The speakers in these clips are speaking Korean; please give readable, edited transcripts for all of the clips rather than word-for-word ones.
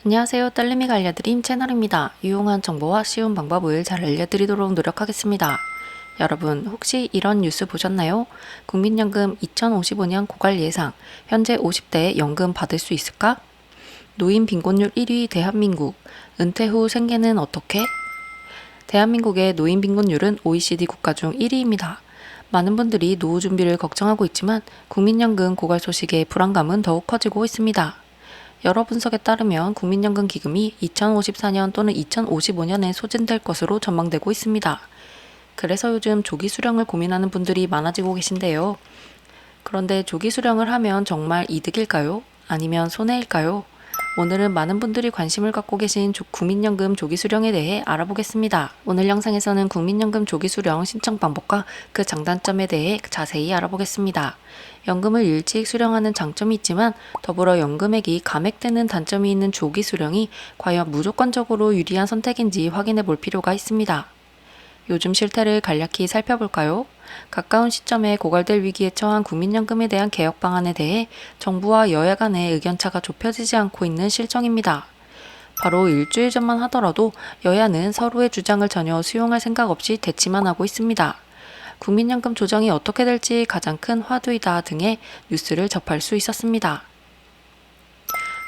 안녕하세요. 딸내미가 알려드린 채널입니다. 유용한 정보와 쉬운 방법을 잘 알려드리도록 노력하겠습니다. 여러분 혹시 이런 뉴스 보셨나요? 국민연금 2055년 고갈 예상, 현재 50대 연금 받을 수 있을까? 노인 빈곤율 1위 대한민국, 은퇴 후 생계는 어떻게? 대한민국의 노인 빈곤율은 OECD 국가 중 1위입니다. 많은 분들이 노후 준비를 걱정하고 있지만 국민연금 고갈 소식에 불안감은 더욱 커지고 있습니다. 여러 분석에 따르면 국민연금 기금이 2054년 또는 2055년에 소진될 것으로 전망되고 있습니다. 그래서 요즘 조기 수령을 고민하는 분들이 많아지고 계신데요. 그런데 조기 수령을 하면 정말 이득일까요? 아니면 손해일까요? 오늘은 많은 분들이 관심을 갖고 계신 국민연금 조기 수령에 대해 알아보겠습니다. 오늘 영상에서는 국민연금 조기 수령 신청 방법과 그 장단점에 대해 자세히 알아보겠습니다. 연금을 일찍 수령하는 장점이 있지만 더불어 연금액이 감액되는 단점이 있는 조기 수령이 과연 무조건적으로 유리한 선택인지 확인해 볼 필요가 있습니다. 요즘 실태를 간략히 살펴볼까요? 가까운 시점에 고갈될 위기에 처한 국민연금에 대한 개혁 방안에 대해 정부와 여야 간의 의견차가 좁혀지지 않고 있는 실정입니다. 바로 일주일 전만 하더라도 여야는 서로의 주장을 전혀 수용할 생각 없이 대치만 하고 있습니다. 국민연금 조정이 어떻게 될지 가장 큰 화두이다 등의 뉴스를 접할 수 있었습니다.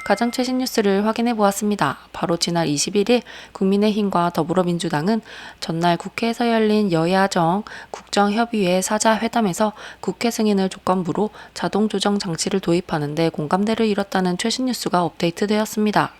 가장 최신 뉴스를 확인해 보았습니다. 바로 지난 21일 국민의힘과 더불어민주당은 전날 국회에서 열린 여야정 국정협의회 사자회담에서 국회 승인을 조건부로 자동 조정 장치를 도입하는 데 공감대를 이뤘다는 최신 뉴스가 업데이트되었습니다.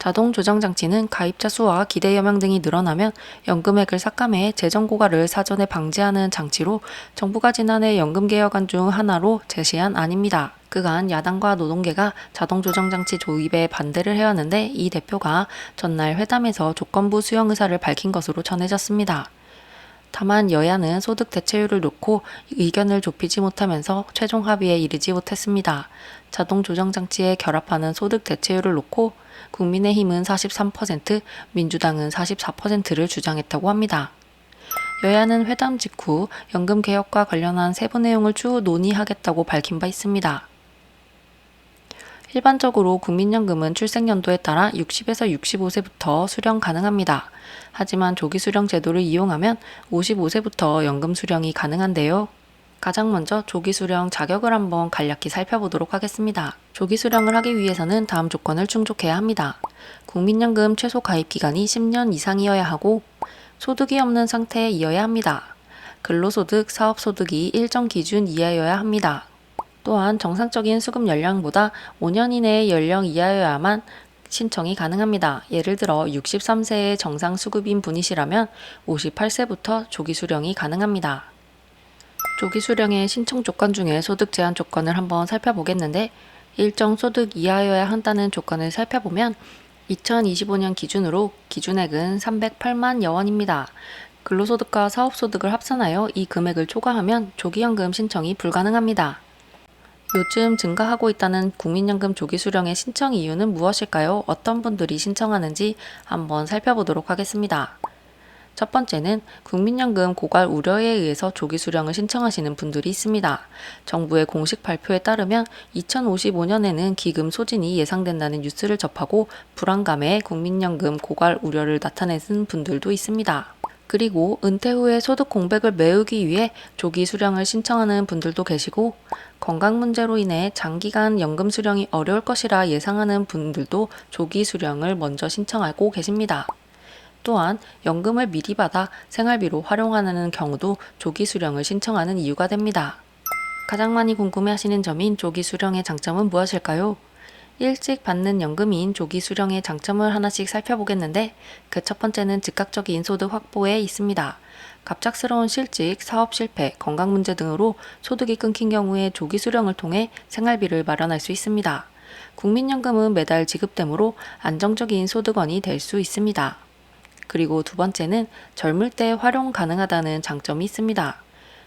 자동 조정 장치는 가입자 수와 기대 여명 등이 늘어나면 연금액을 삭감해 재정 고갈을 사전에 방지하는 장치로 정부가 지난해 연금 개혁안 중 하나로 제시한 안입니다. 그간 야당과 노동계가 자동 조정 장치 도입에 반대를 해왔는데 이 대표가 전날 회담에서 조건부 수용 의사를 밝힌 것으로 전해졌습니다. 다만 여야는 소득 대체율을 놓고 의견을 좁히지 못하면서 최종 합의에 이르지 못했습니다. 자동 조정 장치에 결합하는 소득 대체율을 놓고 국민의힘은 43%, 민주당은 44%를 주장했다고 합니다. 여야는 회담 직후 연금 개혁과 관련한 세부 내용을 추후 논의하겠다고 밝힌 바 있습니다. 일반적으로 국민연금은 출생연도에 따라 60에서 65세부터 수령 가능합니다. 하지만 조기 수령 제도를 이용하면 55세부터 연금 수령이 가능한데요. 가장 먼저 조기 수령 자격을 한번 간략히 살펴보도록 하겠습니다. 조기 수령을 하기 위해서는 다음 조건을 충족해야 합니다. 국민연금 최소 가입 기간이 10년 이상이어야 하고 소득이 없는 상태이어야 합니다. 근로소득, 사업소득이 일정 기준 이하여야 합니다. 또한 정상적인 수급 연령보다 5년 이내의 연령 이하여야만 신청이 가능합니다. 예를 들어 63세의 정상 수급인 분이시라면 58세부터 조기 수령이 가능합니다. 조기 수령의 신청 조건 중에 소득 제한 조건을 한번 살펴보겠는데 일정 소득 이하여야 한다는 조건을 살펴보면 2025년 기준으로 기준액은 308만 여원입니다. 근로소득과 사업소득을 합산하여 이 금액을 초과하면 조기연금 신청이 불가능합니다. 요즘 증가하고 있다는 국민연금 조기 수령의 신청 이유는 무엇일까요? 어떤 분들이 신청하는지 한번 살펴보도록 하겠습니다. 첫 번째는 국민연금 고갈 우려에 의해서 조기 수령을 신청하시는 분들이 있습니다. 정부의 공식 발표에 따르면 2055년에는 기금 소진이 예상된다는 뉴스를 접하고 불안감에 국민연금 고갈 우려를 나타내는 분들도 있습니다. 그리고 은퇴 후에 소득 공백을 메우기 위해 조기 수령을 신청하는 분들도 계시고 건강 문제로 인해 장기간 연금 수령이 어려울 것이라 예상하는 분들도 조기 수령을 먼저 신청하고 계십니다. 또한 연금을 미리 받아 생활비로 활용하는 경우도 조기 수령을 신청하는 이유가 됩니다. 가장 많이 궁금해하시는 점인 조기 수령의 장점은 무엇일까요? 일찍 받는 연금인 조기 수령의 장점을 하나씩 살펴보겠는데 그 첫 번째는 즉각적인 소득 확보에 있습니다. 갑작스러운 실직, 사업 실패, 건강 문제 등으로 소득이 끊긴 경우에 조기 수령을 통해 생활비를 마련할 수 있습니다. 국민연금은 매달 지급되므로 안정적인 소득원이 될 수 있습니다. 그리고 두 번째는 젊을 때 활용 가능하다는 장점이 있습니다.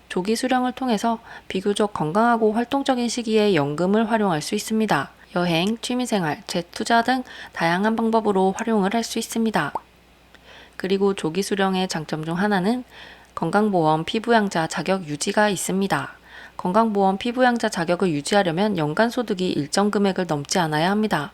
조기 수령을 통해서 비교적 건강하고 활동적인 시기에 연금을 활용할 수 있습니다. 여행, 취미생활, 재투자 등 다양한 방법으로 활용을 할 수 있습니다. 그리고 조기 수령의 장점 중 하나는 건강보험 피부양자 자격 유지가 있습니다. 건강보험 피부양자 자격을 유지하려면 연간 소득이 일정 금액을 넘지 않아야 합니다.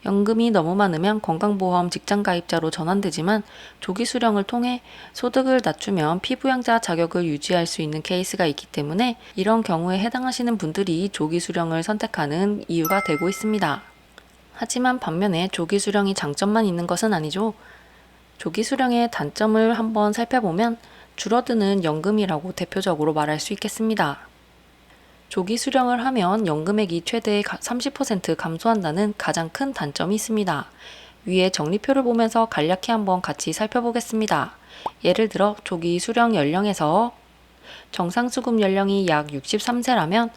연금이 너무 많으면 건강보험 직장가입자로 전환되지만 조기 수령을 통해 소득을 낮추면 피부양자 자격을 유지할 수 있는 케이스가 있기 때문에 이런 경우에 해당하시는 분들이 조기 수령을 선택하는 이유가 되고 있습니다. 하지만 반면에 조기 수령이 장점만 있는 것은 아니죠. 조기 수령의 단점을 한번 살펴보면 줄어드는 연금이라고 대표적으로 말할 수 있겠습니다. 조기 수령을 하면 연금액이 최대 30% 감소한다는 가장 큰 단점이 있습니다. 위에 정리표를 보면서 간략히 한번 같이 살펴보겠습니다. 예를 들어 조기 수령 연령에서 정상수급 연령이 약 63세라면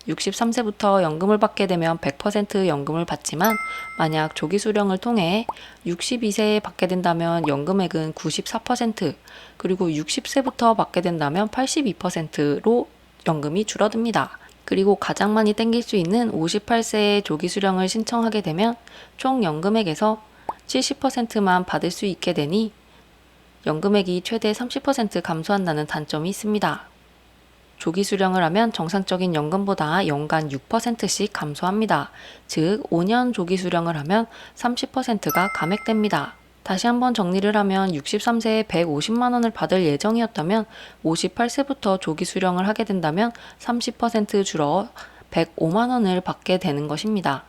63세부터 연금을 받게 되면 100% 연금을 받지만 만약 조기 수령을 통해 62세에 받게 된다면 연금액은 94%, 그리고 60세부터 받게 된다면 82%로 연금이 줄어듭니다. 그리고 가장 많이 땡길 수 있는 58세에 조기 수령을 신청하게 되면 총 연금액에서 70%만 받을 수 있게 되니 연금액이 최대 30% 감소한다는 단점이 있습니다. 조기 수령을 하면 정상적인 연금보다 연간 6%씩 감소합니다. 즉 5년 조기 수령을 하면 30%가 감액됩니다. 다시 한번 정리를 하면 63세에 150만 원을 받을 예정이었다면 58세부터 조기 수령을 하게 된다면 30% 줄어 105만 원을 받게 되는 것입니다.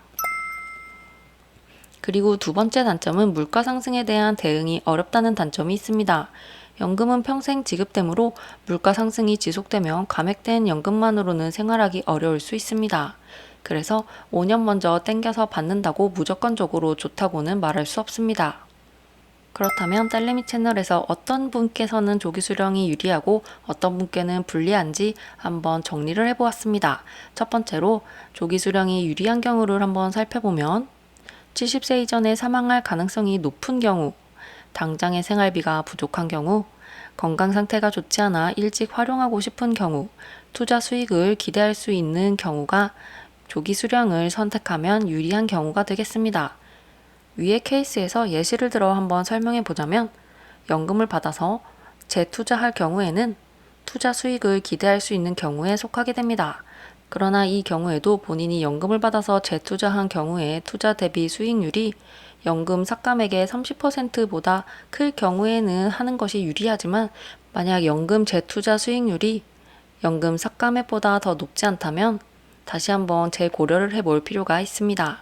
그리고 두 번째 단점은 물가 상승에 대한 대응이 어렵다는 단점이 있습니다. 연금은 평생 지급되므로 물가 상승이 지속되면 감액된 연금만으로는 생활하기 어려울 수 있습니다. 그래서 5년 먼저 땡겨서 받는다고 무조건적으로 좋다고는 말할 수 없습니다. 그렇다면 딸내미 채널에서 어떤 분께서는 조기 수령이 유리하고 어떤 분께는 불리한지 한번 정리를 해보았습니다. 첫 번째로 조기 수령이 유리한 경우를 한번 살펴보면 70세 이전에 사망할 가능성이 높은 경우, 당장의 생활비가 부족한 경우, 건강 상태가 좋지 않아 일찍 활용하고 싶은 경우, 투자 수익을 기대할 수 있는 경우가 조기 수령을 선택하면 유리한 경우가 되겠습니다. 위의 케이스에서 예시를 들어 한번 설명해 보자면 연금을 받아서 재투자할 경우에는 투자 수익을 기대할 수 있는 경우에 속하게 됩니다. 그러나 이 경우에도 본인이 연금을 받아서 재투자한 경우에 투자 대비 수익률이 연금 삭감액의 30%보다 클 경우에는 하는 것이 유리하지만 만약 연금 재투자 수익률이 연금 삭감액보다 더 높지 않다면 다시 한번 재고려를 해볼 필요가 있습니다.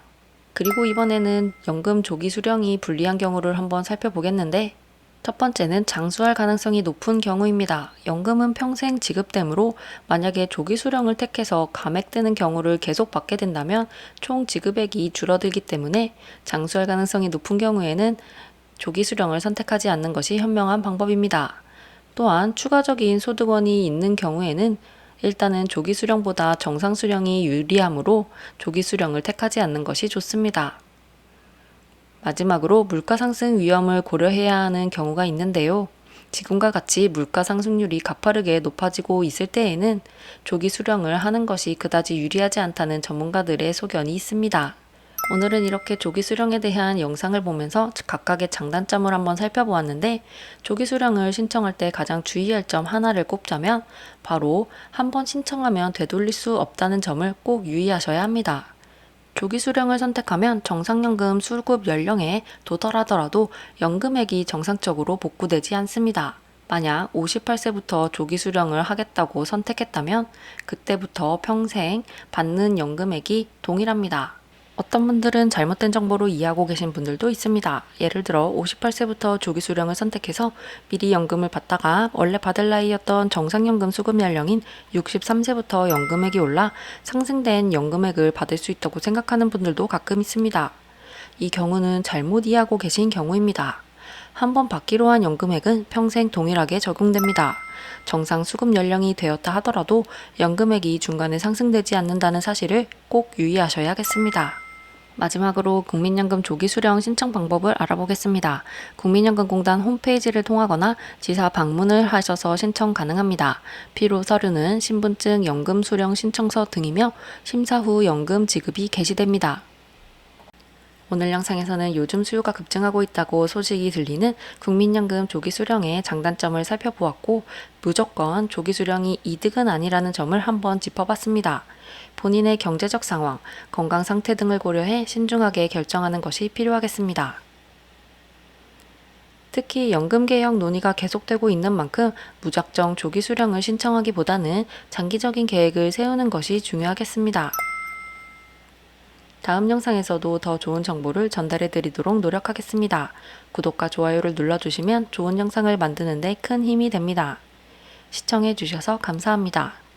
그리고 이번에는 연금 조기 수령이 불리한 경우를 한번 살펴보겠는데 첫 번째는 장수할 가능성이 높은 경우입니다. 연금은 평생 지급되므로 만약에 조기 수령을 택해서 감액되는 경우를 계속 받게 된다면 총 지급액이 줄어들기 때문에 장수할 가능성이 높은 경우에는 조기 수령을 선택하지 않는 것이 현명한 방법입니다. 또한 추가적인 소득원이 있는 경우에는 일단은 조기 수령보다 정상 수령이 유리하므로 조기 수령을 택하지 않는 것이 좋습니다. 마지막으로 물가 상승 위험을 고려해야 하는 경우가 있는데요. 지금과 같이 물가 상승률이 가파르게 높아지고 있을 때에는 조기 수령을 하는 것이 그다지 유리하지 않다는 전문가들의 소견이 있습니다. 오늘은 이렇게 조기 수령에 대한 영상을 보면서 각각의 장단점을 한번 살펴보았는데 조기 수령을 신청할 때 가장 주의할 점 하나를 꼽자면 바로 한번 신청하면 되돌릴 수 없다는 점을 꼭 유의하셔야 합니다. 조기 수령을 선택하면 정상연금 수급 연령에 도달하더라도 연금액이 정상적으로 복구되지 않습니다. 만약 58세부터 조기 수령을 하겠다고 선택했다면 그때부터 평생 받는 연금액이 동일합니다. 어떤 분들은 잘못된 정보로 이해하고 계신 분들도 있습니다. 예를 들어 58세부터 조기 수령을 선택해서 미리 연금을 받다가 원래 받을 나이였던 정상연금 수급 연령인 63세부터 연금액이 올라 상승된 연금액을 받을 수 있다고 생각하는 분들도 가끔 있습니다. 이 경우는 잘못 이해하고 계신 경우입니다. 한번 받기로 한 연금액은 평생 동일하게 적용됩니다. 정상 수급 연령이 되었다 하더라도 연금액이 중간에 상승되지 않는다는 사실을 꼭 유의하셔야겠습니다. 마지막으로 국민연금 조기 수령 신청 방법을 알아보겠습니다. 국민연금공단 홈페이지를 통하거나 지사 방문을 하셔서 신청 가능합니다. 필요 서류는 신분증, 연금 수령 신청서 등이며 심사 후 연금 지급이 개시됩니다. 오늘 영상에서는 요즘 수요가 급증하고 있다고 소식이 들리는 국민연금 조기 수령의 장단점을 살펴보았고, 무조건 조기 수령이 이득은 아니라는 점을 한번 짚어봤습니다. 본인의 경제적 상황, 건강 상태 등을 고려해 신중하게 결정하는 것이 필요하겠습니다. 특히 연금 개혁 논의가 계속되고 있는 만큼 무작정 조기 수령을 신청하기보다는 장기적인 계획을 세우는 것이 중요하겠습니다. 다음 영상에서도 더 좋은 정보를 전달해 드리도록 노력하겠습니다. 구독과 좋아요를 눌러주시면 좋은 영상을 만드는 데 큰 힘이 됩니다. 시청해 주셔서 감사합니다.